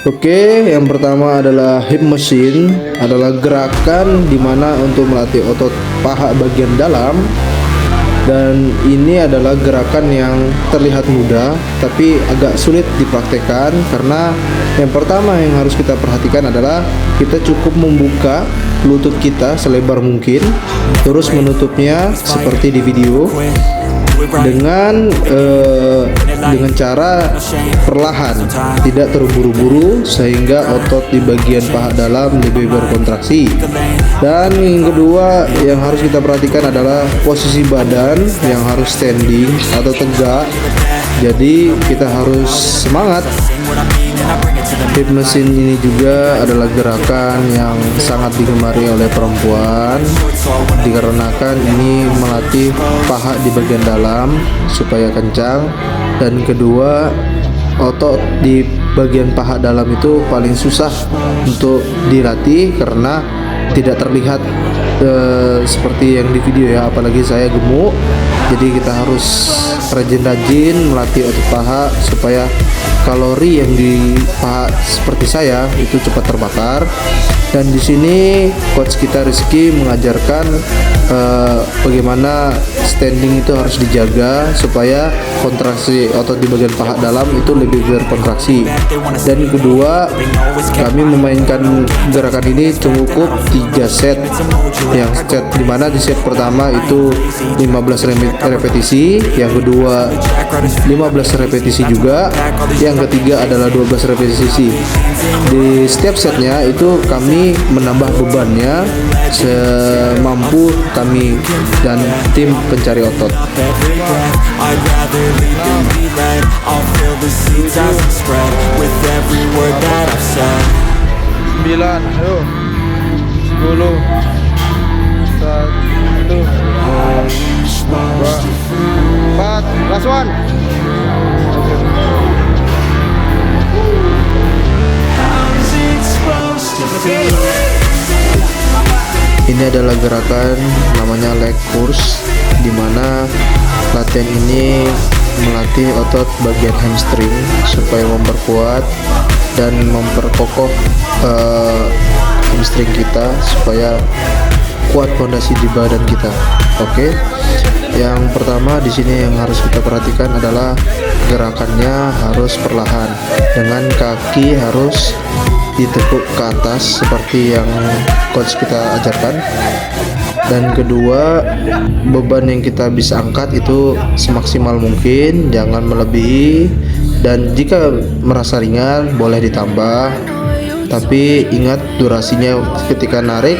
Oke, yang pertama adalah hip machine, adalah gerakan dimana untuk melatih otot paha bagian dalam. Dan ini adalah gerakan yang terlihat mudah tapi agak sulit dipraktekkan, karena yang pertama yang harus kita perhatikan adalah kita cukup membuka lutut kita selebar mungkin, terus menutupnya seperti di video dengan cara perlahan, tidak terburu-buru, sehingga otot di bagian paha dalam lebih berkontraksi. Dan yang kedua yang harus kita perhatikan adalah posisi badan yang harus standing atau tegak. Jadi kita harus semangat. Hip machine ini juga adalah gerakan yang sangat digemari oleh perempuan, dikarenakan ini melatih paha di bagian dalam supaya kencang. Dan kedua, otot di bagian paha dalam itu paling susah untuk dilatih karena tidak terlihat seperti yang di video ya, apalagi saya gemuk. Jadi kita harus rajin-rajin melatih otot paha supaya kalori yang di paha seperti saya itu cepat terbakar. Dan di sini coach kita Rizky mengajarkan bagaimana standing itu harus dijaga supaya kontraksi otot di bagian paha dalam itu lebih berkontraksi. Dan kedua, kami memainkan gerakan ini cukup 3 set. Yang set dimana di set pertama itu 15 repetisi, yang kedua 15 repetisi juga, yang ketiga adalah 12 repetisi. Di setiap setnya itu kami menambah bebannya semampu kami dan tim pencari otot. 9, ayo 10, 1, 2, 4, last one. Ini adalah gerakan namanya leg curls, dimana latihan ini melatih otot bagian hamstring supaya memperkuat dan memperkokoh hamstring kita supaya kuat fondasi di badan kita. Oke. Yang pertama di sini yang harus kita perhatikan adalah gerakannya harus perlahan, dengan kaki harus ditekuk ke atas seperti yang coach kita ajarkan. Dan kedua, beban yang kita bisa angkat itu semaksimal mungkin, jangan melebihi. Dan jika merasa ringan boleh ditambah, tapi ingat durasinya ketika narik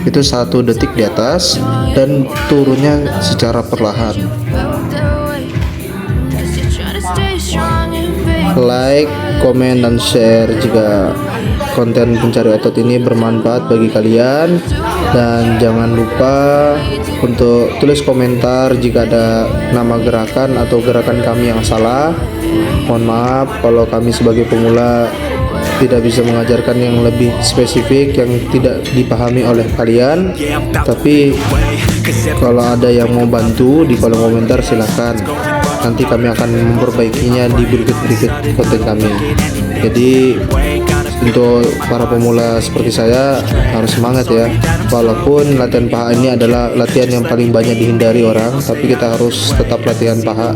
itu 1 detik di atas dan turunnya secara perlahan. Like, komen, dan share jika konten pencari otot ini bermanfaat bagi kalian. Dan jangan lupa untuk tulis komentar jika ada nama gerakan atau gerakan kami yang salah. Mohon maaf kalau kami sebagai pemula tidak bisa mengajarkan yang lebih spesifik yang tidak dipahami oleh kalian. Tapi kalau ada yang mau bantu di kolom komentar silahkan, nanti kami akan memperbaikinya di berikut konten kami. Jadi untuk para pemula seperti saya harus semangat ya. Walaupun latihan paha ini adalah latihan yang paling banyak dihindari orang, tapi kita harus tetap latihan paha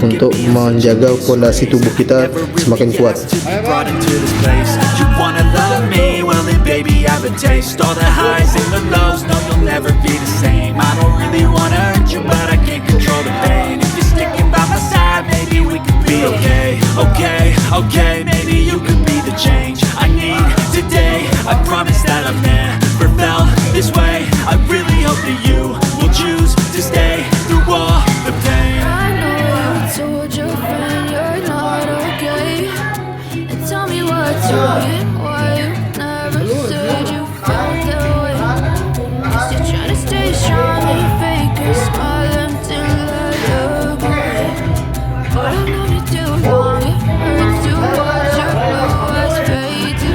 untuk menjaga fondasi tubuh kita semakin kuat. Okay, maybe you could be the change I need today. I promise that I've never felt this way. I really hope that you will choose to stay through all the pain. I know I told your friend you're not okay, and tell me what's wrong, why you never said you felt that way. Still trying to stay strong and fake a smile until I look away. But I know you too long, it hurts to watch your blue eyes fade to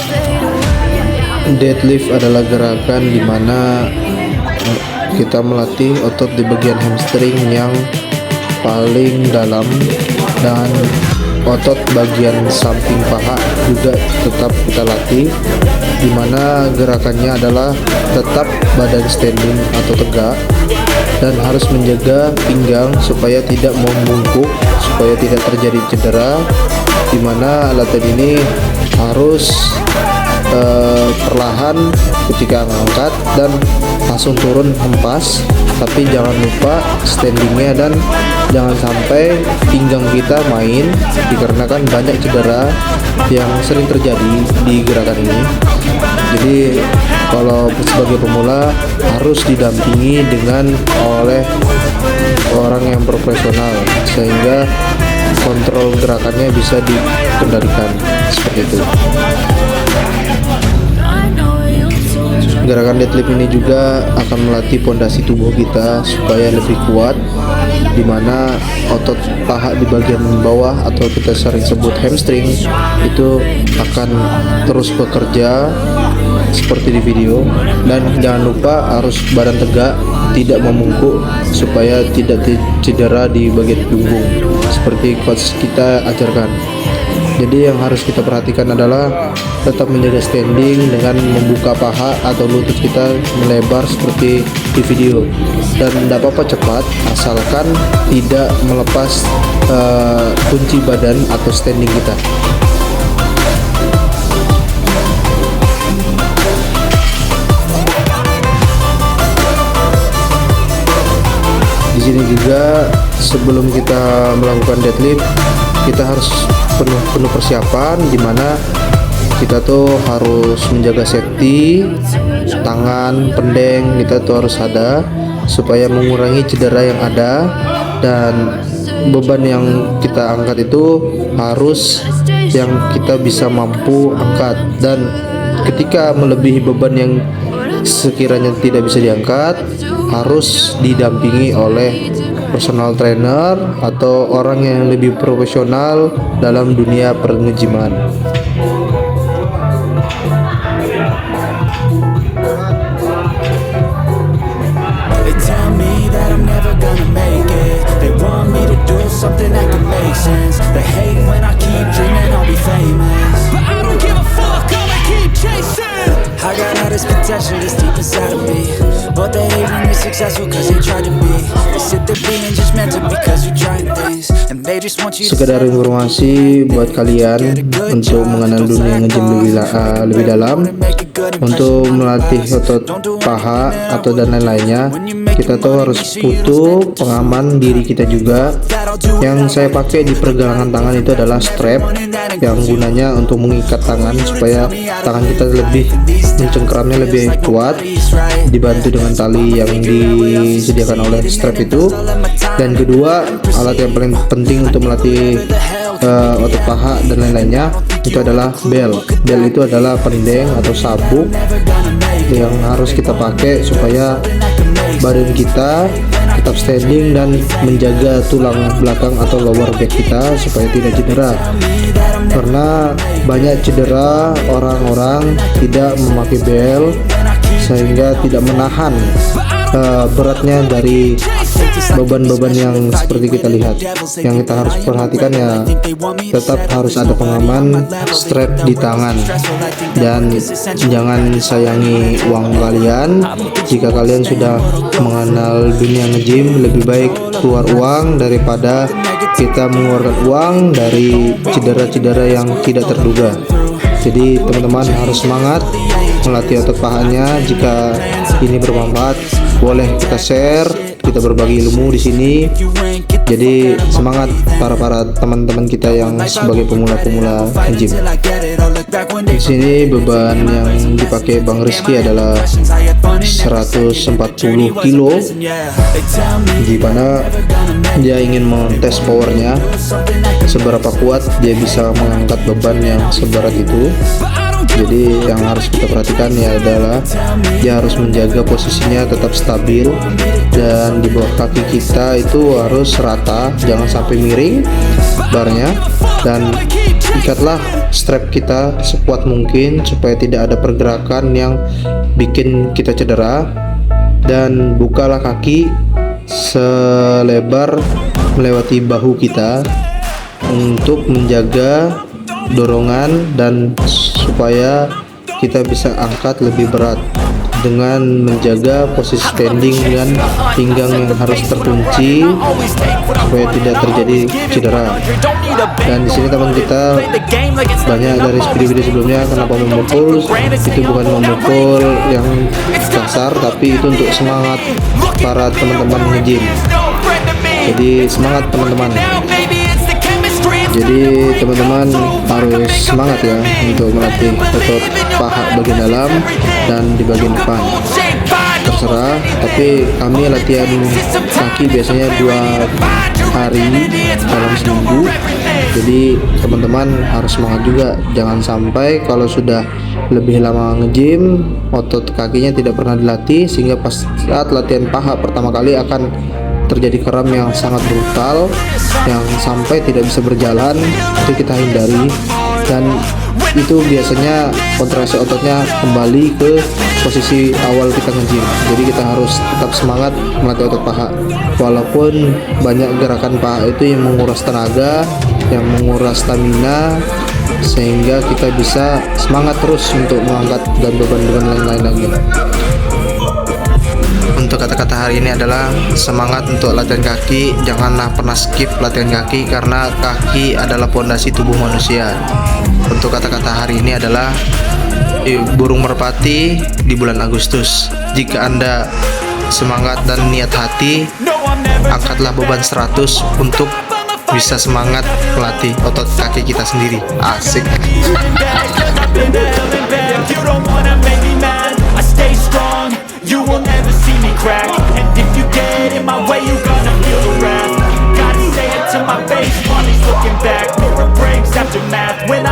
fade away. Deadlift adalah gerakan di mana kita melatih otot di bagian hamstring yang paling dalam, dan otot bagian samping paha juga tetap kita latih, dimana gerakannya adalah tetap badan standing atau tegak dan harus menjaga pinggang supaya tidak membungkuk, supaya tidak terjadi cedera, dimana latihan ini harus perlahan ketika angkat dan langsung turun hempas, tapi jangan lupa standingnya dan jangan sampai pinggang kita main, dikarenakan banyak cedera yang sering terjadi di gerakan ini. Jadi kalau sebagai pemula harus didampingi oleh orang yang profesional sehingga kontrol gerakannya bisa dikendalikan seperti itu. Gerakan deadlift ini juga akan melatih pondasi tubuh kita supaya lebih kuat, dimana otot paha di bagian bawah atau kita sering sebut hamstring itu akan terus bekerja seperti di video. Dan jangan lupa harus badan tegak, tidak membungkuk supaya tidak cedera di bagian punggung seperti coach kita ajarkan. Jadi yang harus kita perhatikan adalah tetap menjaga standing dengan membuka paha atau lutut kita melebar seperti di video, dan tidak apa-apa cepat asalkan tidak melepas kunci badan atau standing kita. Di sini juga sebelum kita melakukan deadlift kita harus penuh persiapan, dimana kita tuh harus menjaga safety, tangan, pendeng kita tuh harus ada supaya mengurangi cedera yang ada, dan beban yang kita angkat itu harus yang kita bisa mampu angkat, dan ketika melebihi beban yang sekiranya tidak bisa diangkat harus didampingi oleh personal trainer atau orang yang lebih profesional dalam dunia pengejiman. They tell me that I'm never gonna make it. They want me to do something that can make sense. They hate when I keep dreaming I'll be famous, but I don't give a fuck, I'ma keep chasing. I got all this potential that's deep inside of me, but they hate when you're successful cause they try to be. They sit there being judgmental because you're trying things, and they just want you to. Sekedar informasi buat kalian untuk mengenal dunia nge-gym lebih dalam, untuk melatih otot paha atau dan lain-lainnya, kita tuh harus butuh pengaman diri kita juga. Yang saya pakai di pergelangan tangan itu adalah strap yang gunanya untuk mengikat tangan supaya tangan kita lebih mencengkeramnya lebih kuat, dibantu dengan tali yang disediakan oleh strap itu. Dan kedua, alat yang paling penting untuk melatih otot paha dan lain-lainnya itu adalah bel. Bel itu adalah pendeng atau sabuk yang harus kita pakai supaya badan kita tetap standing dan menjaga tulang belakang atau lower back kita supaya tidak cedera. Karena banyak cedera orang-orang tidak memakai bel sehingga tidak menahan beratnya dari beban-beban yang seperti kita lihat. Yang kita harus perhatikan ya, tetap harus ada pengaman strap di tangan, dan jangan sayangi uang kalian. Jika kalian sudah mengenal dunia nge-gym, lebih baik keluar uang daripada kita mengeluarkan uang dari cedera-cedera yang tidak terduga. Jadi teman-teman harus semangat melatih otot pahanya. Jika ini bermanfaat, boleh kita share, kita berbagi ilmu di sini. Jadi semangat para teman-teman kita yang sebagai pemula-pemula gym. Di sini beban yang dipakai Bang Rizky adalah 140 kilo, di mana dia ingin mengetes powernya seberapa kuat dia bisa mengangkat beban yang seberat itu. Jadi yang harus kita perhatikan ya adalah dia harus menjaga posisinya tetap stabil, dan di bawah kaki kita itu harus rata, jangan sampai miring barnya, dan ikatlah strap kita sekuat mungkin supaya tidak ada pergerakan yang bikin kita cedera, dan bukalah kaki selebar melewati bahu kita untuk menjaga dorongan dan supaya kita bisa angkat lebih berat dengan menjaga posisi standing dan pinggang yang harus terkunci supaya tidak terjadi cedera. Dan di sini teman kita banyak dari video-video sebelumnya kenapa memukul, itu bukan memukul yang kasar, tapi itu untuk semangat para teman-teman nge-gym. Jadi semangat teman-teman. Jadi teman-teman harus semangat ya untuk melatih otot paha bagian dalam dan di bagian depan. Terserah, tapi kami latihan kaki biasanya 2 hari dalam seminggu. Jadi teman-teman harus semangat juga. Jangan sampai kalau sudah lebih lama nge-gym otot kakinya tidak pernah dilatih, sehingga pas saat latihan paha pertama kali akan terjadi kram yang sangat brutal yang sampai tidak bisa berjalan. Itu kita hindari, dan itu biasanya kontraksi ototnya kembali ke posisi awal kita nge-gym. Jadi kita harus tetap semangat melatih otot paha, walaupun banyak gerakan paha itu yang menguras tenaga, yang menguras stamina, sehingga kita bisa semangat terus untuk mengangkat dan beban-beban lain-lain lagi. Untuk kata-kata hari ini adalah semangat untuk latihan kaki. Janganlah pernah skip latihan kaki, karena kaki adalah pondasi tubuh manusia. Untuk kata-kata hari ini adalah burung merpati di bulan Agustus. Jika Anda semangat dan niat hati, angkatlah beban 100 untuk bisa semangat melatih otot kaki kita sendiri. Asik. You will never see me crack, and if you get in my way, you gonna feel the wrath. Gotta say it to my face while he's looking back. Mirror breaks after math when